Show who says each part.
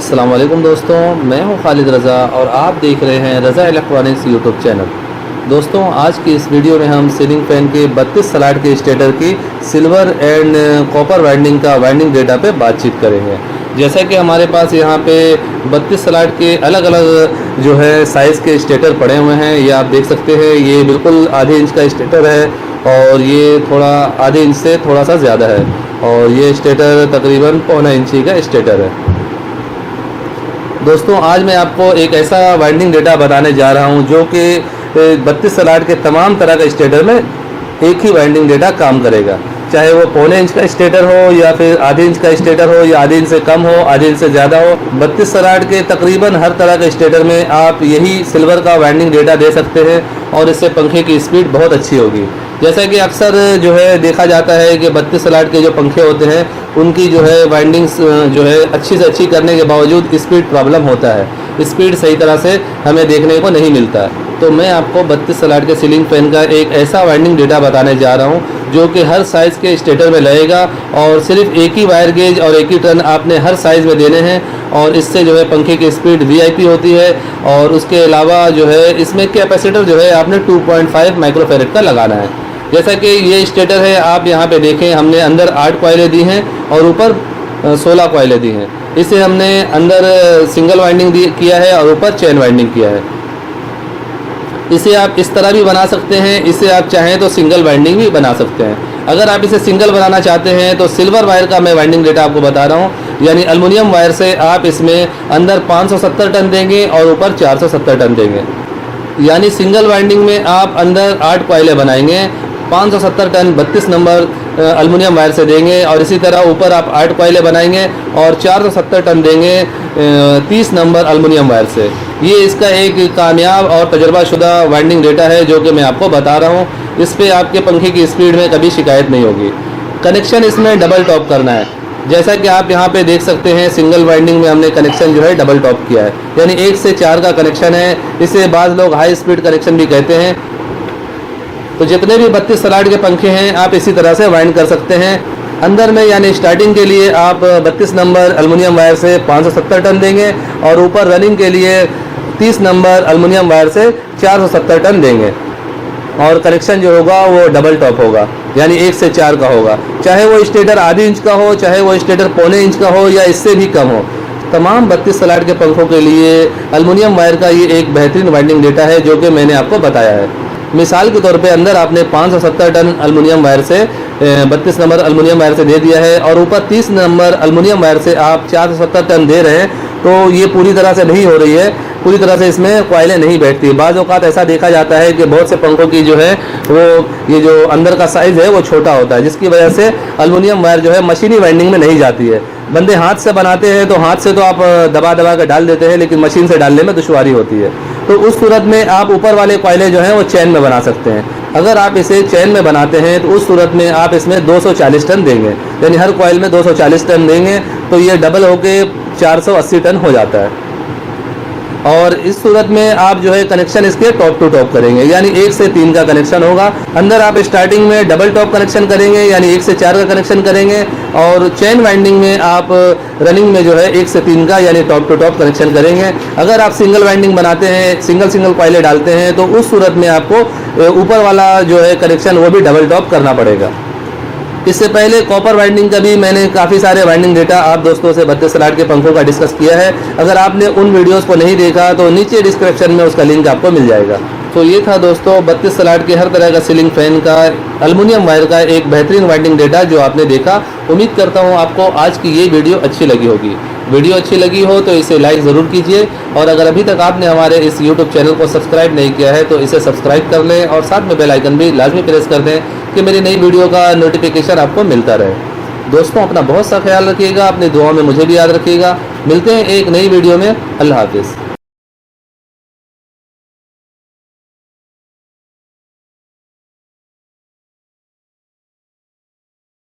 Speaker 1: अस्सलाम वालेकुम दोस्तों, मैं हूं खालिद रज़ा और आप देख रहे हैं रज़ा इलेक्ट्रॉनिक्स यूट्यूब चैनल। दोस्तों, आज की इस वीडियो में हम सीलिंग फैन के 32 स्लॉट के स्टेटर की सिल्वर एंड कॉपर वाइंडिंग का वाइंडिंग डेटा पे बातचीत करेंगे। जैसा कि हमारे पास यहाँ पे 32 स्लॉट के अलग अलग जो है साइज़ के स्टेटर पड़े हुए हैं। ये आप देख सकते हैं, ये बिल्कुल आधे इंच का स्टेटर है और ये थोड़ा आधे इंच से थोड़ा सा ज़्यादा है और ये स्टेटर तकरीबन पौना इंची का स्टेटर है। दोस्तों, आज मैं आपको एक ऐसा वाइंडिंग डेटा बताने जा रहा हूं जो कि 32 स्लॉट के तमाम तरह का स्टेटर में एक ही वाइंडिंग डेटा काम करेगा, चाहे वो पौने इंच का स्टेटर हो या फिर आधे इंच का स्टेटर हो या आधे इंच से कम हो, आधे इंच से ज़्यादा हो। 32 स्लॉट के तकरीबन हर तरह के स्टेटर में आप यही सिल्वर का वाइंडिंग डेटा दे सकते हैं और इससे पंखे की स्पीड बहुत अच्छी होगी। जैसा कि अक्सर जो है देखा जाता है कि 32 स्लॉट के जो पंखे होते हैं उनकी जो है वाइंडिंग्स जो है अच्छी से अच्छी करने के बावजूद स्पीड प्रॉब्लम होता है, स्पीड सही तरह से हमें देखने को नहीं मिलता। तो मैं आपको 32 स्लॉट के सीलिंग फैन का एक ऐसा वाइंडिंग डेटा बताने जा रहा हूं जो कि हर साइज़ के स्टेटर में लगेगा और सिर्फ एक ही वायर गेज और एक ही टर्न आपने हर साइज़ में देने हैं और इससे जो है पंखे की स्पीड वीआईपी होती है। और उसके अलावा जो है इसमें कैपेसिटर जो है आपने 2.5 माइक्रोफैरेड का लगाना है। जैसा कि ये स्टेटर है, आप यहाँ पे देखें, हमने अंदर 8 कॉइलें दी हैं और ऊपर 16 कॉइलें दी हैं। इसे हमने अंदर सिंगल वाइंडिंग किया है और ऊपर चेन वाइंडिंग किया है। इसे आप इस तरह भी बना सकते हैं, इसे आप चाहें तो सिंगल वाइंडिंग भी बना सकते हैं। अगर आप इसे सिंगल बनाना चाहते हैं तो सिल्वर वायर का मैं वाइंडिंग डेटा आपको बता रहा हूँ, यानी एल्युमिनियम वायर से आप इसमें अंदर 570 टन देंगे और ऊपर 470 टन देंगे। यानी सिंगल वाइंडिंग में आप अंदर 8 कॉइलें बनाएंगे, 570 टन 32 नंबर एल्युमिनियम वायर से देंगे और इसी तरह ऊपर आप 8 कॉइलें बनाएंगे और 470 टन देंगे 30 नंबर एल्युमिनियम वायर से। ये इसका एक कामयाब और तजर्बाशुदा वाइंडिंग डेटा है जो कि मैं आपको बता रहा हूँ। इस पर आपके पंखे की स्पीड में कभी शिकायत नहीं होगी। कनेक्शन इसमें डबल टॉप करना है। जैसा कि आप यहाँ पे देख सकते हैं, सिंगल वाइंडिंग में हमने कनेक्शन जो है डबल टॉप किया है, यानी 1 से 4 का कनेक्शन है। इसे बाज़ लोग हाई स्पीड कनेक्शन भी कहते हैं। तो जितने भी 32 स्लॉट के पंखे हैं आप इसी तरह से वाइंड कर सकते हैं। अंदर में यानी स्टार्टिंग के लिए आप 32 नंबर एल्युमिनियम वायर से 570 टन देंगे और ऊपर रनिंग के लिए 30 नंबर एल्युमिनियम वायर से 470 टन देंगे और कनेक्शन जो होगा वो डबल टॉप होगा, यानी 1 से 4 का होगा। चाहे वो स्टेटर आधी इंच का हो, चाहे वो स्टेटर पौने इंच का हो या इससे भी कम हो। तमाम 32 स्लॉट के पंखों के लिए एल्युमिनियम वायर का ये एक बेहतरीन वाइंडिंग डेटा है जो कि मैंने आपको बताया है। मिसाल के तौर पे अंदर आपने 570 टन एल्युमिनियम वायर से 32 नंबर एल्युमिनियम वायर से दे दिया है और ऊपर 30 नंबर एल्युमिनियम वायर से आप 470 टन दे रहे हैं, तो ये पूरी तरह से नहीं हो रही है, पूरी तरह से इसमें कॉइलें नहीं बैठती। बाज़ औक़ात ऐसा देखा जाता है कि बहुत से पंखों की जो है वो ये जो अंदर का साइज़ है वो छोटा होता है, जिसकी वजह से एल्युमिनियम वायर जो है मशीनी वाइंडिंग में नहीं जाती है। बंदे हाथ से बनाते हैं तो हाथ से तो आप दबा दबा कर डाल देते हैं, लेकिन मशीन से डालने में दुश्वारी होती है। तो उस सूरत में आप ऊपर वाले कॉइलें जो हैं वो चैन में बना सकते हैं। अगर आप इसे चैन में बनाते हैं तो उस सूरत में आप इसमें 240 टन देंगे, यानी हर कॉइल में 240 टन देंगे, तो ये डबल होके 480 टन हो जाता है। और इस सूरत में आप जो है कनेक्शन इसके टॉप टू टॉप करेंगे, यानी 1 से 3 का कनेक्शन होगा। अंदर आप स्टार्टिंग में डबल टॉप कनेक्शन करेंगे, यानी 1 से 4 का कनेक्शन करेंगे और चेन वाइंडिंग में आप रनिंग में जो है 1 से 3 का यानी टॉप टू टॉप कनेक्शन करेंगे। अगर आप सिंगल वाइंडिंग बनाते हैं, सिंगल कॉइलें डालते हैं, तो उस सूरत में आपको ऊपर वाला जो है कनेक्शन वो भी डबल टॉप करना पड़ेगा। इससे पहले कॉपर वाइंडिंग का भी मैंने काफ़ी सारे वाइंडिंग डेटा आप दोस्तों से 32 स्लॉट के पंखों का डिस्कस किया है। अगर आपने उन वीडियोस को नहीं देखा तो नीचे डिस्क्रिप्शन में उसका लिंक आपको मिल जाएगा। तो ये था दोस्तों 32 स्लॉट के हर तरह का सीलिंग फैन का एल्युमिनियम वायर का एक बेहतरीन वाइंडिंग डेटा जो आपने देखा। उम्मीद करता हूँ आपको आज की ये वीडियो अच्छी लगी होगी। वीडियो अच्छी लगी हो तो इसे लाइक ज़रूर कीजिए और अगर अभी तक आपने हमारे इस यूट्यूब चैनल को सब्सक्राइब नहीं किया है तो इसे सब्सक्राइब कर लें और साथ में बेल आइकन भी लाजमी प्रेस कर दें कि मेरी नई वीडियो का नोटिफिकेशन आपको मिलता रहे। दोस्तों, अपना बहुत सा ख्याल रखिएगा, अपनी दुआओं में मुझे भी याद रखिएगा। मिलते हैं एक नई वीडियो में। अल्लाह हाफिज़।